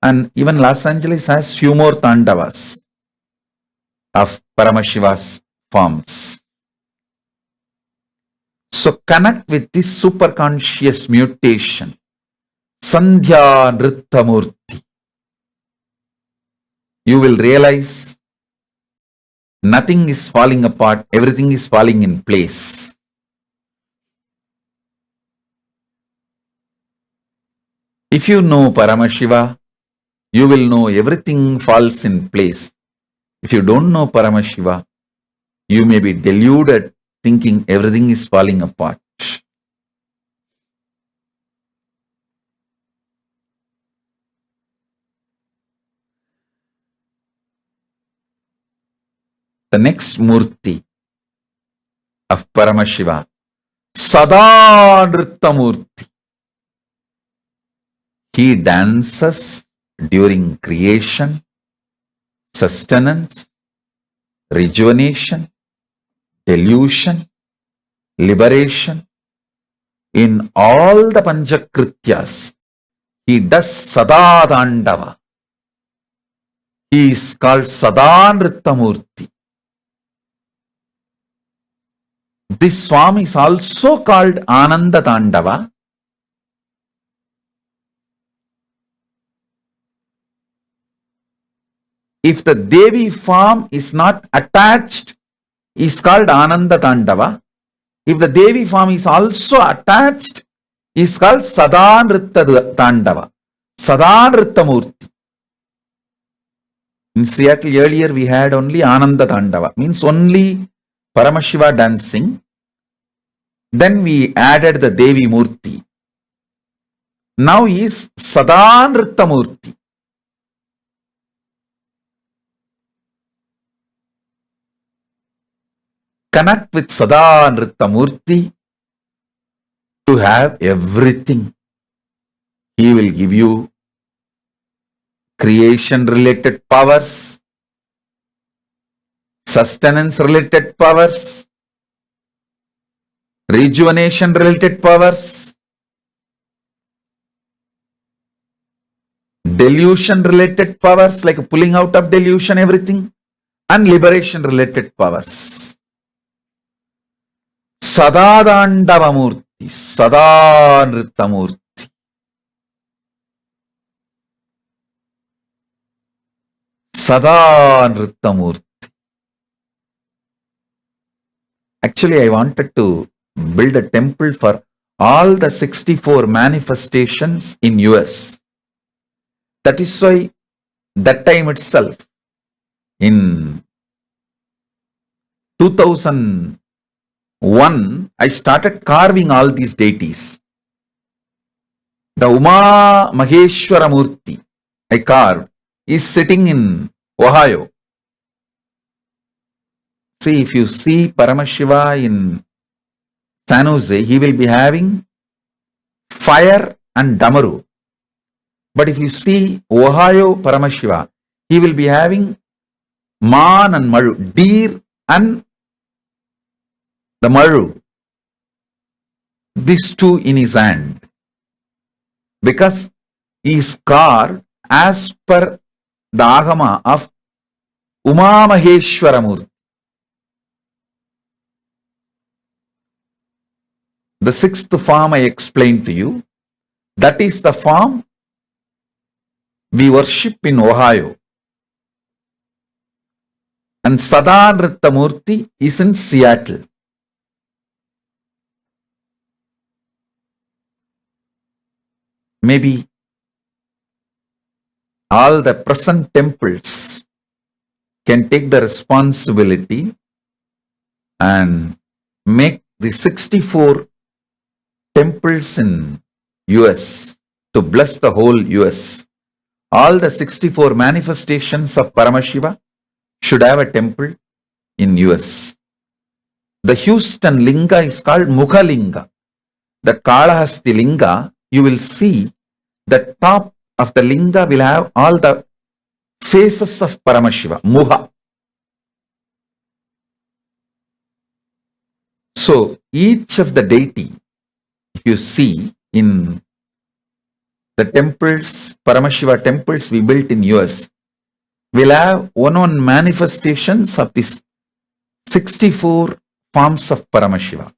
and even Los Angeles has few more Tandavas of Paramashiva's forms. So connect with this superconscious mutation, Sandhya Nritta Murti. You will realize nothing is falling apart, everything is falling in place. If you know Paramashiva, you will know everything falls in place. If you don't know Paramashiva, you may be deluded thinking everything is falling apart. The next Murti of Paramashiva, Sada Nritta Murti. He dances during creation, sustenance, rejuvenation, delusion, liberation. In all the Panchakrityas, he does Sada Dandava. He is called Sada Nritta Murti. This Swami is also called Ananda Tandava. if the Devi form is not attached, is called Ananda Tandava. If the Devi form is also attached, is called Sadanritta Tandava, Sadanritta Murti. In Seattle earlier we had only Ananda Tandava, means only Paramashiva dancing. Then we added the Devi Murti. Now is Sadanritta Murti. Connect with Sadanritta Murti to have everything. He will give you creation related powers, sustenance related powers, rejuvenation related powers, delusion related powers like pulling out of delusion everything, and liberation related powers. Sadadandavamurti, Sadanrittamurti. Sadanrittamurti. Actually, I wanted to build a temple for all the 64 manifestations in US. That is why that time itself, in 2001, I started carving all these deities. The Uma Maheshwara Murti I carved is sitting in Ohio. See, if you see Paramashiva in San Jose, he will be having fire and Damaru. But if you see Ohio Paramashiva, he will be having Man and Maru, deer and the Maru. These two in his hand. Because he is carved as per the Agama of Uma Maheshwara Murti. The sixth form I explained to you, that is the form we worship in Ohio. And Sadanritta Murti is in Seattle. Maybe all the present temples can take the responsibility and make the 64 temples in US to bless the whole US. All the 64 manifestations of Paramashiva should have a temple in US. The Houston Linga is called Mukha Linga. The Kalahasti Linga, you will see the top of the Linga will have all the faces of Paramashiva, Muha. So each of the deity, if you see in the temples, Paramashiva temples we built in US, will have one manifestations of these 64 forms of Paramashiva.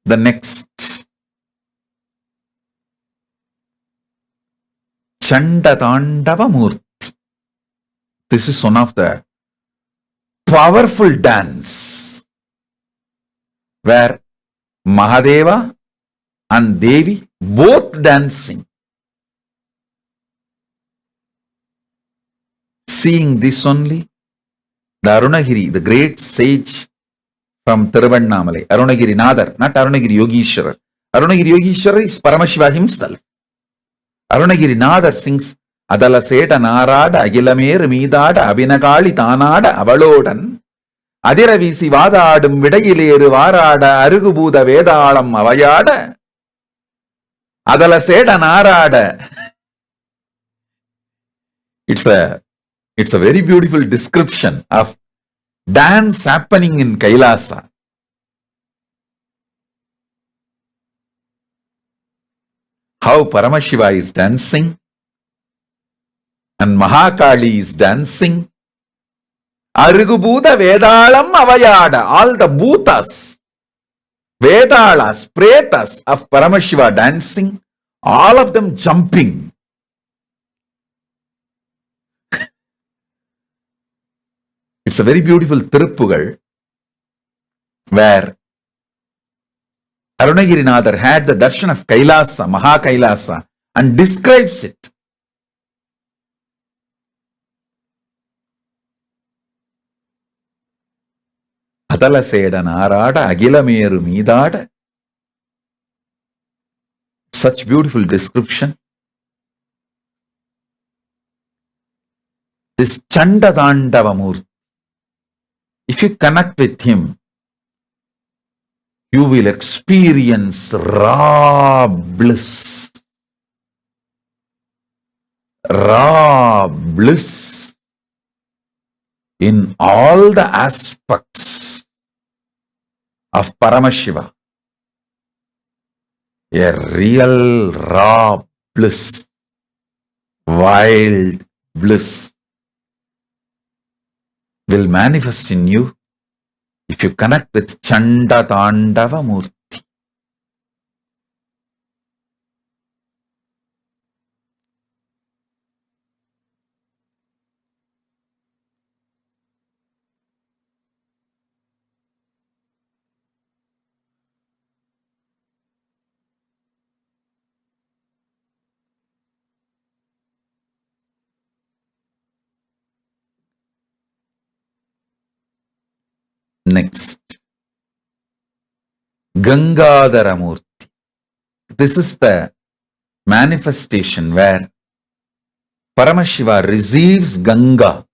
The next, Chandatandava Murti. This is one of the powerful dance where Mahadeva and Devi both dancing. Seeing this only, the Arunagiri, the great sage from Tiruvannamalai, Arunagiri Nadar, not Arunagiri Yogeshwarar. Arunagiri Yogeshwarar is Paramashiva himself. Arunagiri Nadar sings, Adala Seta Narada, Agilamer Midada, Abinagali Tanada, Avalodan, Adiravisi Vadadum, Vidayileru Varada, Arugubuda Vedalam, Avayada, Adala Seta Narada. It's a very beautiful description of dance happening in KAILASA. How Paramashiva is dancing and Mahakali is dancing. Arugubhuta Vedalam Avayada, all the bhutas, Vedalas, Pretas of Paramashiva dancing, all of them jumping. a very beautiful Tiruppugal where Arunagirinadar had the darshan of Kailasa, Maha Kailasa, and describes it. Atala Seda Narada, Agila Meru Midada. Such beautiful description. This Chanda Dandavamurti, if you connect with him, you will experience raw bliss. Raw bliss in all the aspects of Paramashiva. A real raw bliss, wild bliss will manifest in you if you connect with Chanda Tandava Murti. Next, Gangadhara Murti. This is the manifestation where Paramashiva receives Ganga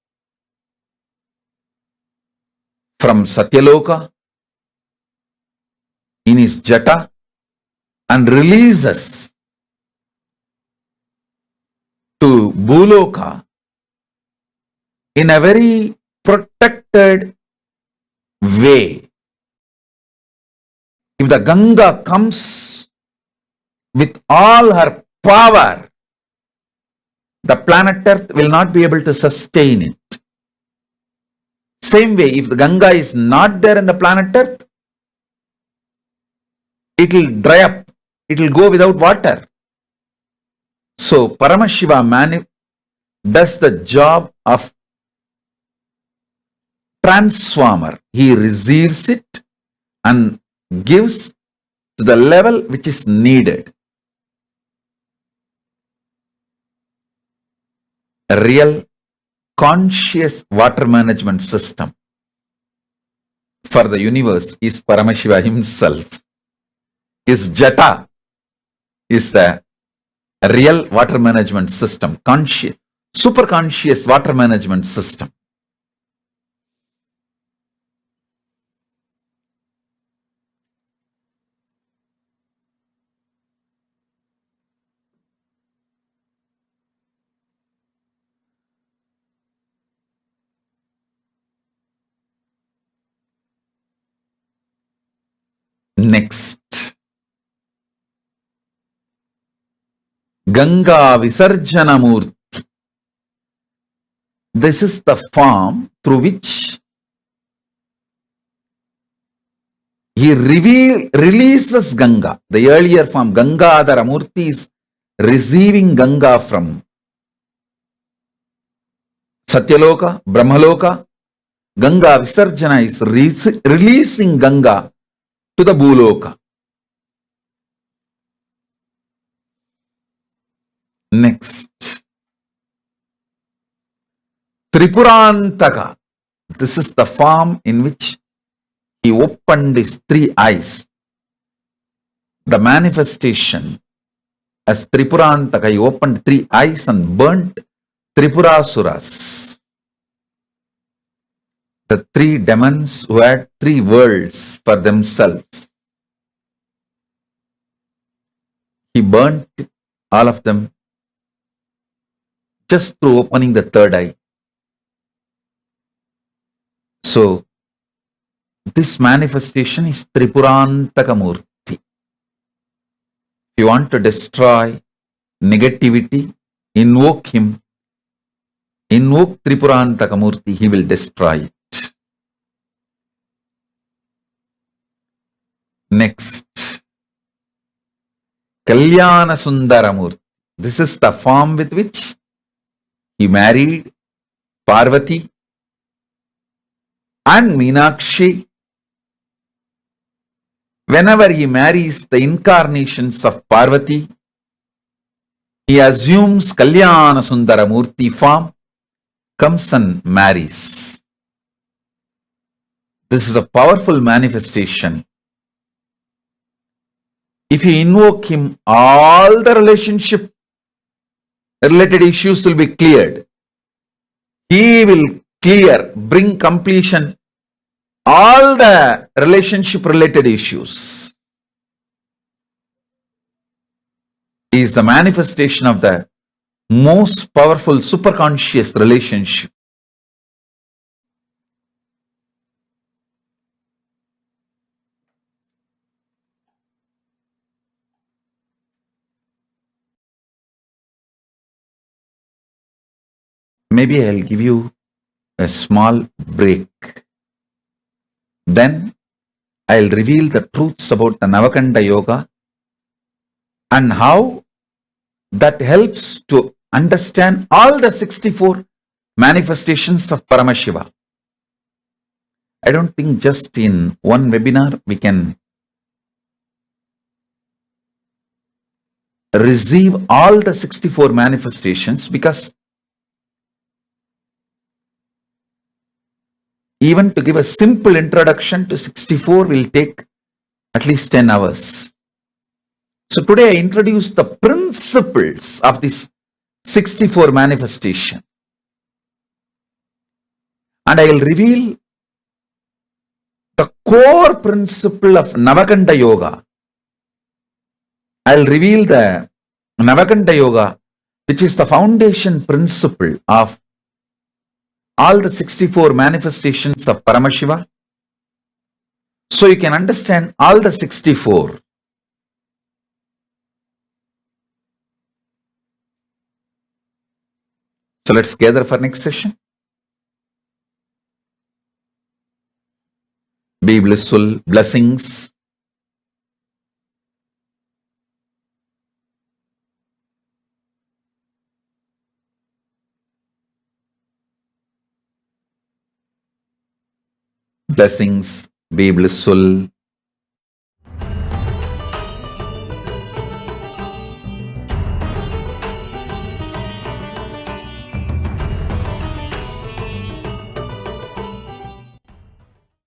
from Satyaloka in his jata and releases to Bhuloka in a very protected way. If the Ganga comes with all her power, the planet Earth will not be able to sustain it. Same way, if the Ganga is not there in the planet Earth, it will dry up, it will go without water. So Paramashiva does the job of transformer. He receives it and gives to the level which is needed. A real conscious water management system for the universe is Paramashiva himself. His jata is a real water management system, conscious, super conscious water management system. Next, Ganga Visarjanamu. This is the form through which he releases Ganga. The earlier form, Gangadhara Murti, is receiving Ganga from Satyaloka, Brahmaloka. Ganga Visarjana is releasing Ganga to the Bhuloka. Next, Tripurantaka. This is the form in which he opened his three eyes. The manifestation as Tripurantaka, he opened three eyes and burnt Tripurasuras. The three demons who had three worlds for themselves. He burnt all of them just through opening the third eye. So, this manifestation is Tripurantaka Murti. If you want to destroy negativity, invoke him. Invoke Tripurantaka Murti, he will destroy it. Next, Kalyana Sundaramurti. This is the form with which he married Parvati And Meenakshi, whenever he marries the incarnations of Parvati, he assumes Kalyana Sundaramurti form, comes and marries. This is a powerful manifestation. If you invoke him, all the relationship related issues will be cleared. He will bring completion all the relationship related issues. He is the manifestation of the most powerful superconscious relationship. Maybe I'll give you a small break. Then I'll reveal the truths about the Navakanda Yoga and how that helps to understand all the 64 manifestations of Paramashiva. I don't think just in one webinar we can receive all the 64 manifestations, because even to give a simple introduction to 64 will take at least 10 hours. So today I introduce the principles of this 64 manifestation, and I will reveal the core principle of Navakanda Yoga. I will reveal the Navakanda Yoga, which is the foundation principle of all the 64 manifestations of Paramashiva. So you can understand all the 64. So let's gather for next session. Be blissful. Blessings. Blessings. Be blissful.